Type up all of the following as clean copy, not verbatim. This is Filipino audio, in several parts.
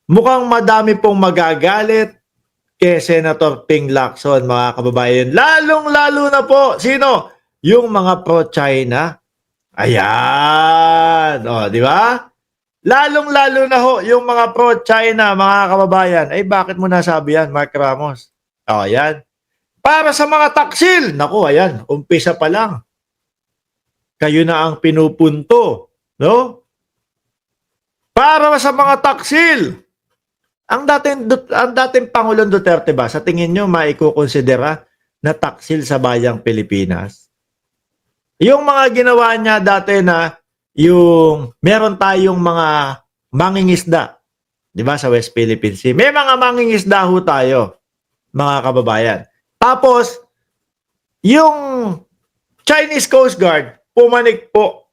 Mukhang madami pong magagalit kay Senator Ping Lacson, mga kababayan. Lalong-lalo na po, sino? Yung mga pro-China. Ayan. O, di ba? Lalong-lalo na ho, yung mga pro-China, mga kababayan. Ay, bakit mo nasabi yan, Mark Ramos? O, ayan. Para sa mga taksil. Naku, ayan. Umpisa pa lang. Kayo na ang pinupunto. No? Para sa mga taksil. Ang dating Pangulong Duterte ba, sa tingin nyo, maikukonsidera na taksil sa bayang Pilipinas? Yung mga ginawa niya dati na yung meron tayong mga mangingisda, di ba, sa West Philippine Sea. May mga mangingisda ho tayo, mga kababayan. Tapos, yung Chinese Coast Guard, pumanik po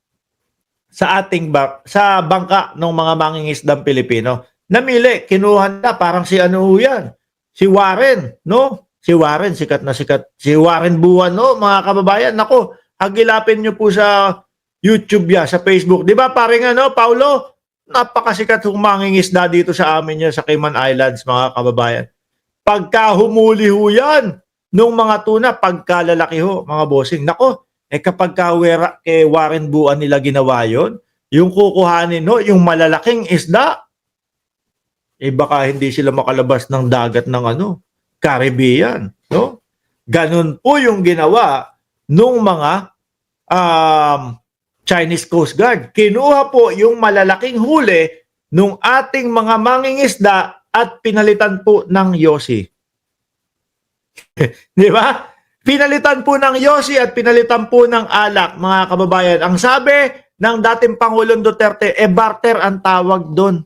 sa ating sa bangka ng mga mangingisdang Pilipino. Namili, kinuha na, parang si ano yan, si Warren, no? Si Warren, sikat na sikat. Si Warren Buwan, no? Mga kababayan, nako, hagilapin nyo po sa YouTube ya, sa Facebook. Di ba, parang ano, Paulo? Napakasikat yung mangingisda dito sa amin yan, sa Cayman Islands, mga kababayan. Pagka humuli ho yan, nung mga tuna, pagkalalaki ho, mga bossing, nako, kapag kay Warren Buwan nila ginawa yon, yung kukuhanin no, yung malalaking isda, baka hindi sila makalabas ng dagat ng ano, Caribbean, no? Ganun po yung ginawa nung mga Chinese Coast Guard. Kinuha po yung malalaking huli nung ating mga mangingisda at pinalitan po ng yosi. Di ba? Pinalitan po ng yosi at pinalitan po ng alak, mga kababayan. Ang sabi ng dating Pangulong Duterte, barter ang tawag doon.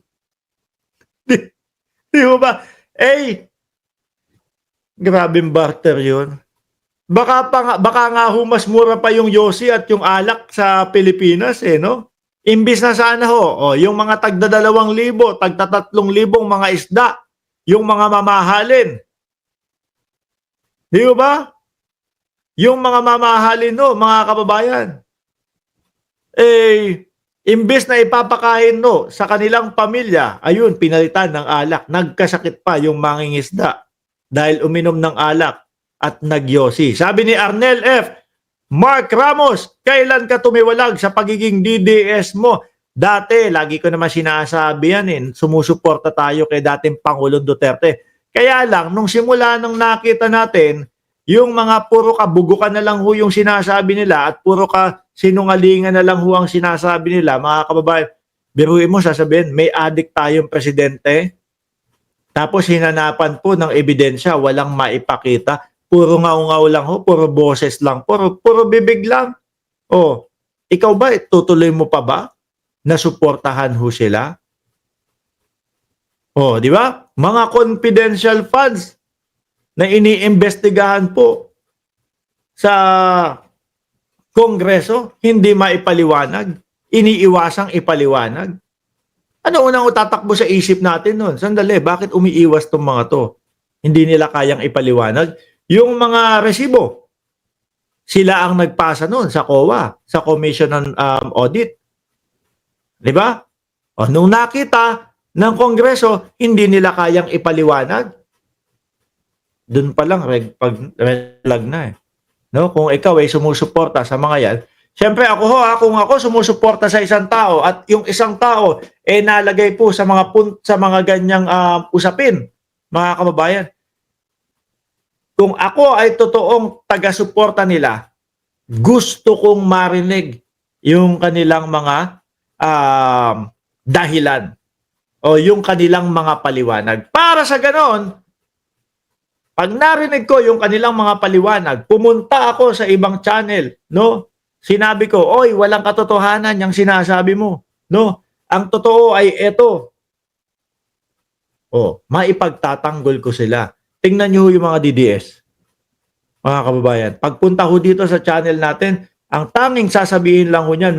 Di ba? Grabing barter yun. Baka nga mas mura pa yung yosi at yung alak sa Pilipinas, no? Imbis na sana ho, yung mga tagda 2,000, tagda 3,000 mga isda, yung mga mamahalin. Di ba? Yung mga mamahalin no, mga kababayan, imbes na ipapakain no sa kanilang pamilya, ayun, pinalitan ng alak. Nagkasakit pa yung mangingisda dahil uminom ng alak at nagyosi. Sabi ni Arnel F., Mark Ramos, kailan ka tumiwalag sa pagiging DDS mo? Dati, lagi ko naman sinasabi yan, sumusuporta tayo kay dating Pangulong Duterte. Kaya lang, nung simula nung nakita natin, yung mga puro kabugukan na lang ho yung sinasabi nila at puro ka sinungalingan na lang ho ang sinasabi nila, mga kababayan, biruin mo, sasabihin, may adik tayong presidente, tapos hinanapan po ng ebidensya, walang maipakita, puro ngaw-ngaw lang ho, puro boses lang, puro bibig lang. Ikaw ba, tutuloy mo pa ba na suportahan ho sila? Di ba? Mga confidential funds na iniimbestigahan po sa Kongreso, hindi maipaliwanag, iniiwasang ipaliwanag. Ano unang tatakbo sa isip natin nun? Sandali, bakit umiiwas tong mga to? Hindi nila kayang ipaliwanag. Yung mga resibo, sila ang nagpasa nun sa COA, sa Commission on Audit. Di ba? Nung nakita ng Kongreso, hindi nila kayang ipaliwanag. Doon pa lang, red flag na No? Kung ikaw ay sumusuporta sa mga yan, siyempre ako kung ako sumusuporta sa isang tao at yung isang tao nalagay po sa mga ganyang usapin, mga kababayan. Kung ako ay totoong taga-suporta nila, gusto kong marinig yung kanilang mga dahilan o yung kanilang mga paliwanag. Para sa ganon, pag narinig ko yung kanilang mga paliwanag, pumunta ako sa ibang channel, no? Sinabi ko, oy, walang katotohanan yung sinasabi mo, no? Ang totoo ay ito. Maipagtatanggol ko sila. Tingnan niyo yung mga DDS. Mga kababayan, pagpunta ho dito sa channel natin, ang tanging sasabihin lang ho niyan,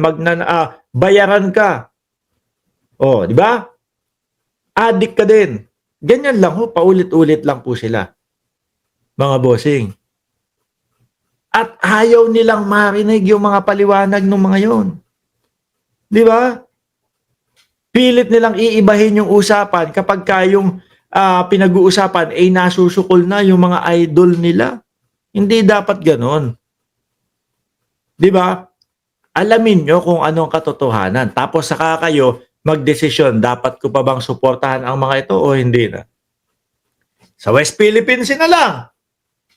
bayaran ka. Di ba? Addict ka din. Ganyan lang ho, paulit-ulit lang po sila. Mga bossing. At ayaw nilang marinig yung mga paliwanag ng mga yon. Di ba? Pilit nilang iibahin yung usapan kapag yung pinag-uusapan ay nasusukol na yung mga idol nila. Hindi dapat ganon. Di ba? Alamin nyo kung anong katotohanan. Tapos saka kayo magdesisyon, dapat ko pa bang suportahan ang mga ito o hindi na. Sa West Philippines na lang.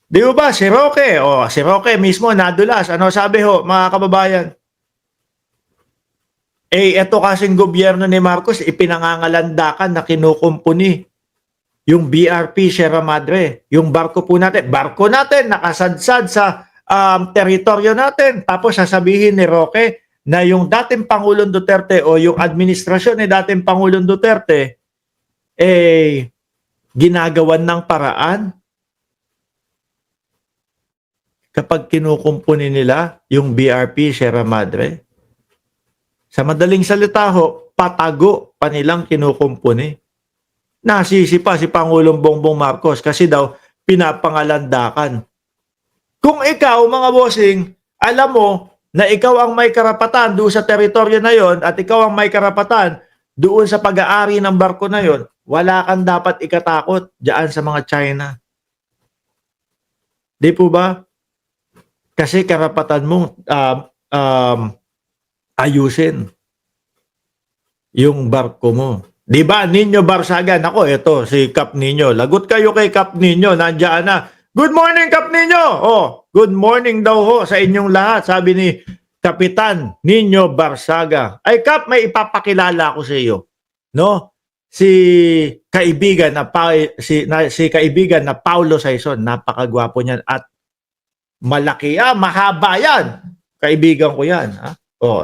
Di ba? Si Roque. Si Roque mismo nadulas. Ano sabi ho, mga kababayan? Ito kasing gobyerno ni Marcos, ipinangangalandakan na kinukumpuni yung BRP Sierra Madre. Yung barko po natin. Barko natin, nakasadsad sa teritoryo natin. Tapos sasabihin ni Roque na yung dating Pangulong Duterte o yung administrasyon ni dating Pangulong Duterte ginagawan ng paraan kapag kinukumpuni nila yung BRP Sierra Madre. Sa madaling salita ho, patago pa nilang kinukumpuni. Nasisi pa si Pangulong Bongbong Marcos kasi daw pinapangalandakan. Kung ikaw, mga bossing, alam mo na ikaw ang may karapatan doon sa teritoryo na yon at ikaw ang may karapatan doon sa pag-aari ng barko na yon, wala kang dapat ikatakot diyan sa mga China. Di po ba? Kasi karapatan mong ayusin yung barko mo. Di ba, Nino Barsaga? Ako, ito, si Cap Nino. Lagot kayo kay Cap Nino. Nandiyan na. Good morning, Cap Nino! Good morning daw ho sa inyong lahat. Sabi ni Kapitan Nino Barsaga. Ay, Cap, may ipapakilala ako sa iyo. No? Si kaibigan na Paulo Saison. Napakagwapo niyan at malaki mahaba yan. Kaibigan ko yan.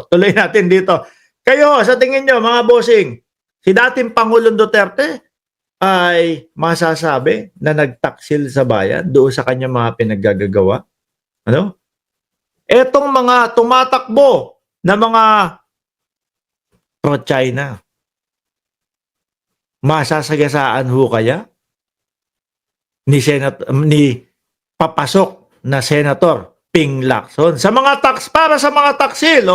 Tuloy natin dito. Kayo, sa tingin nyo, mga bossing, si dating Pangulong Duterte ay masasabi na nagtaksil sa bayan doon sa kanyang mga pinaggagawa? Ano? Etong mga tumatakbo na mga pro-China, masasagasaan ho kaya ni papasok na Senator Ping Lacson sa mga para sa mga taksil?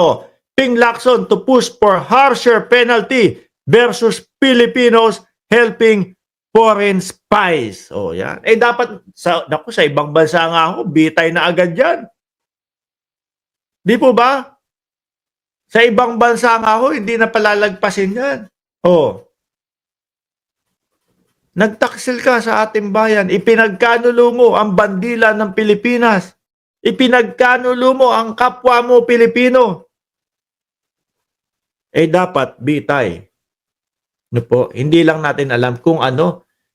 Ping Lacson to push for harsher penalty versus Filipinos helping foreign spies. Yan. Dapat sa ibang bansa nga ako, bitay na agad yan. Di po ba? Sa ibang bansa nga ako, hindi na palalagpasin yan. Nagtaksil ka sa ating bayan, ipinagkanulo mo ang bandila ng Pilipinas. Ipinagkanulo mo ang kapwa mo Pilipino. Dapat bitay. Hindi lang natin alam kung ano